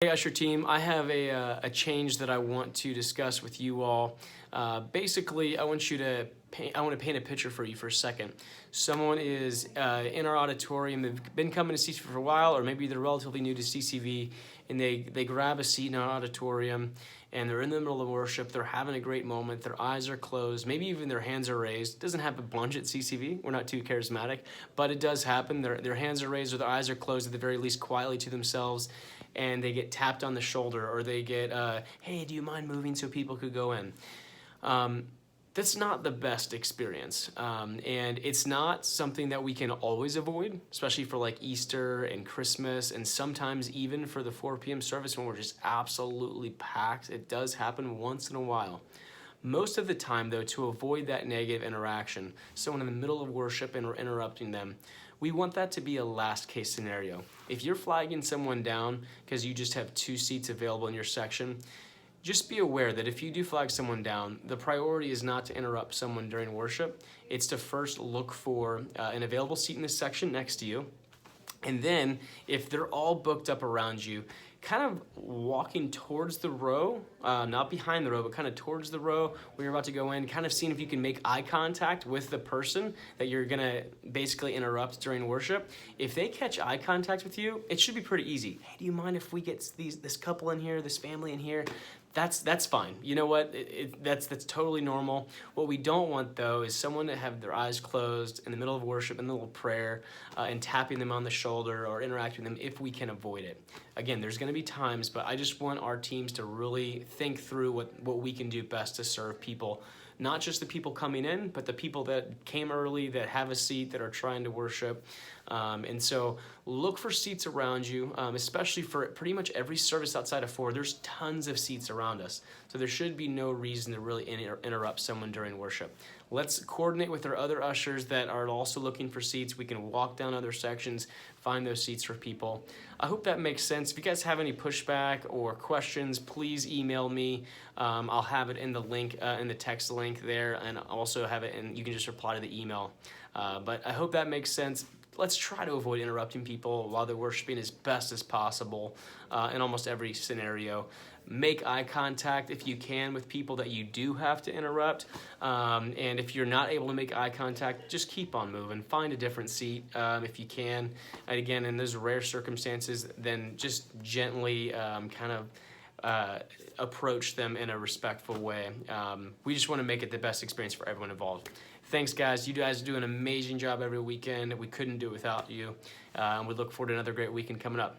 Hey Usher team, I have a change that I want to discuss with you all. Basically, I want to paint a picture for you for a second. Someone is in our auditorium. They've been coming to CCV for a while, or maybe they're relatively new to CCV, and they grab a seat in our auditorium, and they're in the middle of worship. They're having a great moment. Their eyes are closed. Maybe even their hands are raised. It doesn't happen a bunch at CCV. We're not too charismatic, but it does happen. Their hands are raised, or their eyes are closed at the very least, quietly to themselves, and they get tapped on the shoulder, or they get, hey, do you mind moving so people could go in? That's not the best experience, and it's not something that we can always avoid, especially for like Easter and Christmas, and sometimes even for the 4 p.m. service when we're just absolutely packed. It does happen once in a while. Most of the time, though, to avoid that negative interaction, someone in the middle of worship and we're interrupting them, we want that to be a last case scenario. If you're flagging someone down because you just have 2 seats available in your section, just be aware that if you do flag someone down, the priority is not to interrupt someone during worship. It's to first look for an available seat in this section next to you. And then if they're all booked up around you, kind of walking towards the row, not behind the row, but kind of towards the row where you're about to go in, kind of seeing if you can make eye contact with the person that you're gonna basically interrupt during worship. If they catch eye contact with you, it should be pretty easy. Hey, do you mind if we get this couple in here, this family in here? That's fine. You know what? That's totally normal. What we don't want, though, is someone to have their eyes closed in the middle of worship, in the middle of prayer, and tapping them on the shoulder or interacting with them if we can avoid it. Again, there's going to be times, but I just want our teams to really think through what we can do best to serve people. Not just the people coming in, but the people that came early, that have a seat, that are trying to worship. And so look for seats around you, especially for pretty much every service outside of 4. There's tons of seats around us. So there should be no reason to really interrupt someone during worship. Let's coordinate with our other ushers that are also looking for seats. We can walk down other sections, find those seats for people. I hope that makes sense. If you guys have any pushback or questions, please email me. I'll have it in the link, in the text link there, and also have it, and you can just reply to the email. But I hope that makes sense. Let's try to avoid interrupting people while they're worshiping as best as possible in almost every scenario. Make eye contact if you can with people that you do have to interrupt. And if you're not able to make eye contact, just keep on moving. Find a different seat if you can. And again, in those rare circumstances, then just gently approach them in a respectful way. We just want to make it the best experience for everyone involved. Thanks, guys. You guys do an amazing job every weekend. We couldn't do it without you. And we look forward to another great weekend coming up.